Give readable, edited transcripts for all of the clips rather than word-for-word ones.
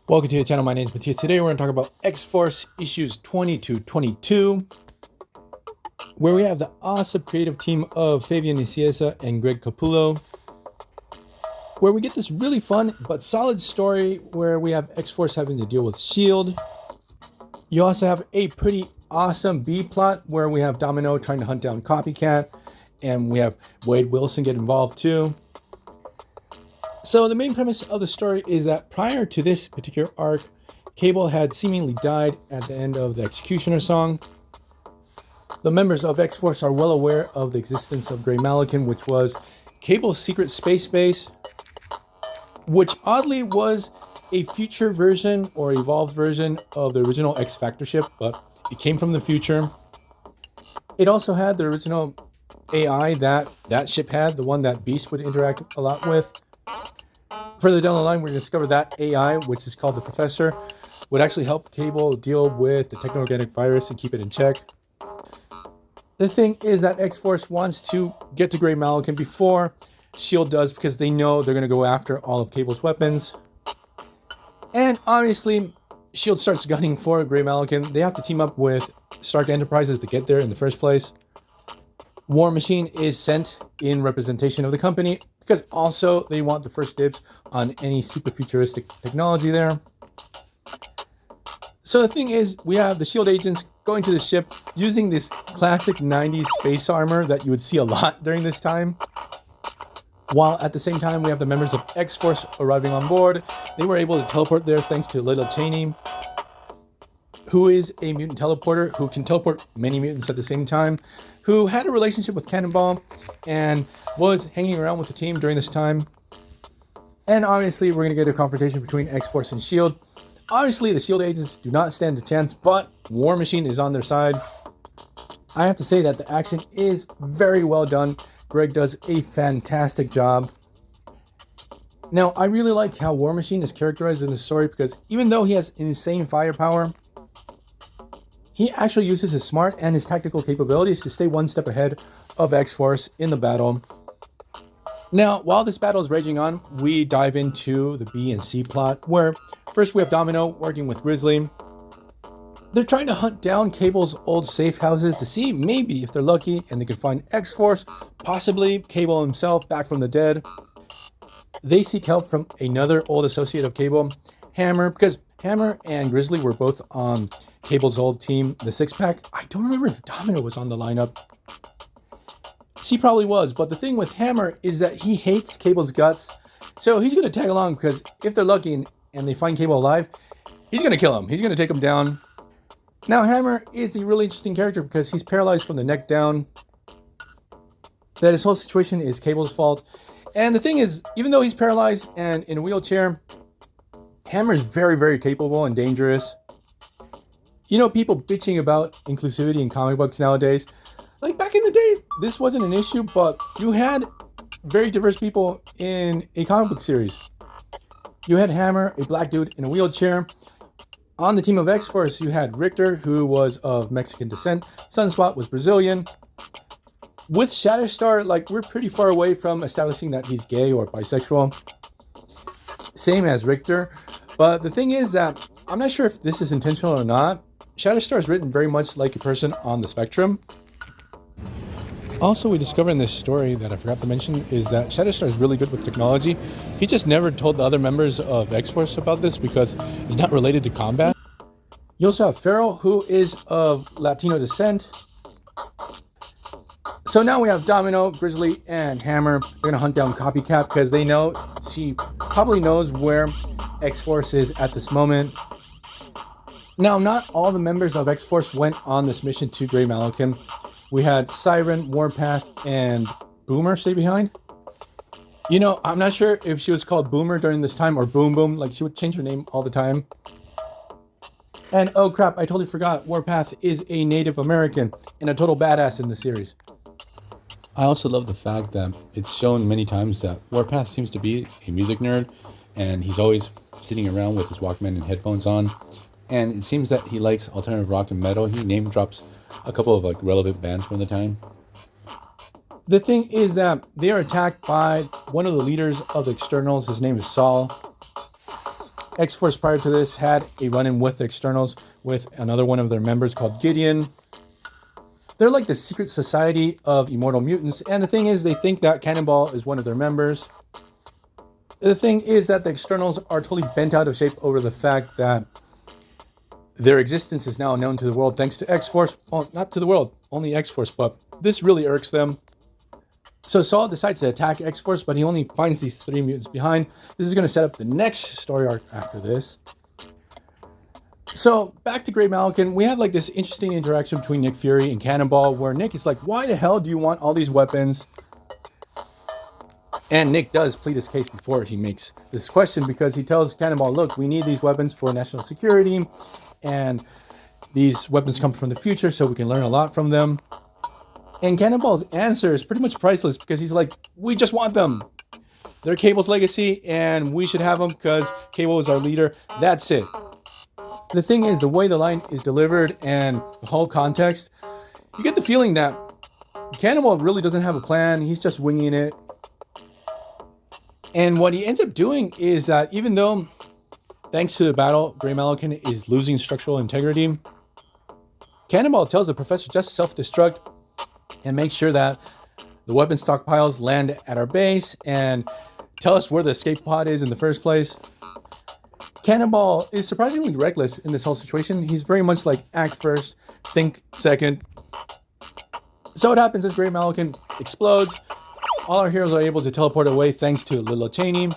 Welcome to the channel. My name is Matthias. Today we're going to talk about X-Force issues 20 to 22, where we have the awesome creative team of Fabian Nicieza and Greg Capullo, where we get this really fun but solid story where we have X-Force having to deal with S.H.I.E.L.D. You also have a pretty awesome B plot where we have Domino trying to hunt down Copycat, and we have Wade Wilson get involved too. So the main premise of the story is that prior to this particular arc, Cable had seemingly died at the end of the Executioner song. The members of X-Force are well aware of the existence of Grey Malikan, which was Cable's secret space base, which oddly was a future version or evolved version of the original X Factor ship, but it came from the future. It also had the original AI that ship had, the one that Beast would interact a lot with. Further down the line, we're going to discover that AI, which is called the Professor, would actually help Cable deal with the techno-organic virus and keep it in check. The thing is that X-Force wants to get to Grey Malikan before S.H.I.E.L.D. does, because they know they're going to go after all of Cable's weapons. And obviously, S.H.I.E.L.D. starts gunning for Grey Malikan. They have to team up with Stark Enterprises to get there in the first place. War Machine is sent in representation of the company because also they want the first dibs on any super futuristic technology there. So the thing is, we have the S.H.I.E.L.D. agents going to the ship using this classic 90s space armor that you would see a lot during this time. While at the same time, we have the members of X-Force arriving on board. They were able to teleport there thanks to Little Cheney, who is a mutant teleporter who can teleport many mutants at the same time, who had a relationship with Cannonball and was hanging around with the team during this time. And obviously, we're going to get a confrontation between X-Force and S.H.I.E.L.D. Obviously, the S.H.I.E.L.D. agents do not stand a chance, but War Machine is on their side. I have to say that the action is very well done. Greg does a fantastic job. Now, I really like how War Machine is characterized in this story because even though he has insane firepower, he actually uses his smart and his tactical capabilities to stay one step ahead of X-Force in the battle. Now, while this battle is raging on, we dive into the B and C plot, where first we have Domino working with Grizzly. They're trying to hunt down Cable's old safe houses to see maybe if they're lucky and they can find X-Force, possibly Cable himself back from the dead. They seek help from another old associate of Cable, Hammer, because Hammer and Grizzly were both on Cable's old team, the Six Pack. I don't remember if Domino was on the lineup. She probably was, but the thing with Hammer is that he hates Cable's guts. So he's going to tag along because if they're lucky and they find Cable alive, he's going to kill him. He's going to take him down. Now, Hammer is a really interesting character because he's paralyzed from the neck down. That his whole situation is Cable's fault. And the thing is, even though he's paralyzed and in a wheelchair, Hammer is very, very capable and dangerous. You know, people bitching about inclusivity in comic books nowadays. Like back in the day, this wasn't an issue, but you had very diverse people in a comic book series. You had Hammer, a black dude in a wheelchair. On the team of X-Force, you had Richter, who was of Mexican descent. Sunspot was Brazilian. With Shatterstar, like, we're pretty far away from establishing that he's gay or bisexual. Same as Richter. But the thing is that I'm not sure if this is intentional or not. Shatterstar is written very much like a person on the spectrum. Also, we discover in this story that I forgot to mention is that Shatterstar is really good with technology. He just never told the other members of X-Force about this because it's not related to combat. You also have Farrell, who is of Latino descent. So now we have Domino, Grizzly, and Hammer. They're going to hunt down Copycat because they know she probably knows where X-Force is at this moment. Now, not all the members of X-Force went on this mission to Grey Malikan. We had Siren, Warpath, and Boomer stay behind. You know, I'm not sure if she was called Boomer during this time or Boom Boom. Like, she would change her name all the time. And, oh crap, I totally forgot. Warpath is a Native American and a total badass in the series. I also love the fact that it's shown many times that Warpath seems to be a music nerd. And he's always sitting around with his Walkman and headphones on. And it seems that he likes alternative rock and metal. He name drops a couple of like relevant bands from the time. The thing is that they are attacked by one of the leaders of the Externals. His name is Saul. X-Force prior to this had a run-in with the Externals with another one of their members called Gideon. They're like the secret society of immortal mutants, and the thing is, they think that Cannonball is one of their members. The thing is that the Externals are totally bent out of shape over the fact that their existence is now known to the world thanks to X-Force. Well, not to the world, only X-Force, but this really irks them. So Saul decides to attack X-Force, but he only finds these 3 mutants behind. This is going to set up the next story arc after this. So back to Grey Malkin, we have like this interesting interaction between Nick Fury and Cannonball, where Nick is like, why the hell do you want all these weapons? And Nick does plead his case before he makes this question, because he tells Cannonball, look, we need these weapons for national security, and these weapons come from the future, so we can learn a lot from them. And Cannonball's answer is pretty much priceless, because he's like, we just want them. They're Cable's legacy, and we should have them because Cable is our leader. That's it. The thing is, the way the line is delivered and the whole context, you get the feeling that Cannonball really doesn't have a plan. He's just winging it. And what he ends up doing is that even though, thanks to the battle, Grey Malkin is losing structural integrity, Cannonball tells the professor just self-destruct and make sure that the weapon stockpiles land at our base and tell us where the escape pod is in the first place. Cannonball is surprisingly reckless in this whole situation. He's very much like act first, think second. So what happens is Grey Malkin explodes. All our heroes are able to teleport away thanks to Lilo Cheney.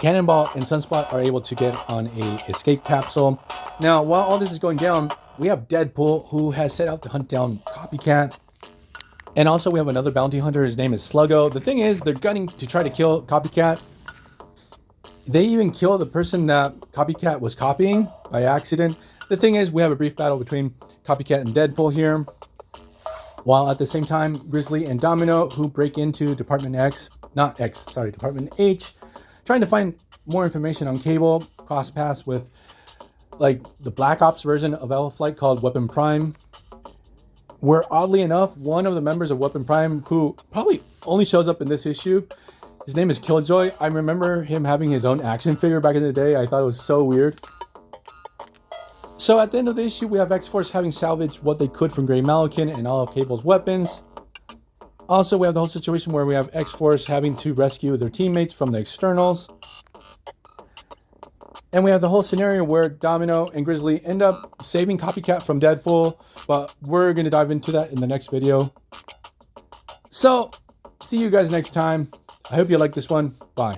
Cannonball and Sunspot are able to get on a escape capsule. Now, while all this is going down, we have Deadpool, who has set out to hunt down Copycat. And also we have another bounty hunter. His name is Sluggo. The thing is, they're gunning to try to kill Copycat. They even kill the person that Copycat was copying by accident. The thing is, we have a brief battle between Copycat and Deadpool here, while at the same time, Grizzly and Domino, who break into Department H, trying to find more information on Cable, cross paths with like the Black Ops version of Alpha Flight called Weapon Prime, where oddly enough, one of the members of Weapon Prime, who probably only shows up in this issue, his name is Killjoy. I remember him having his own action figure back in the day. I thought it was so weird. So at the end of the issue, we have X-Force having salvaged what they could from Grey Malkin and all of Cable's weapons. Also, we have the whole situation where we have X-Force having to rescue their teammates from the Externals. And we have the whole scenario where Domino and Grizzly end up saving Copycat from Deadpool, but we're going to dive into that in the next video. So, see you guys next time. I hope you like this one. Bye.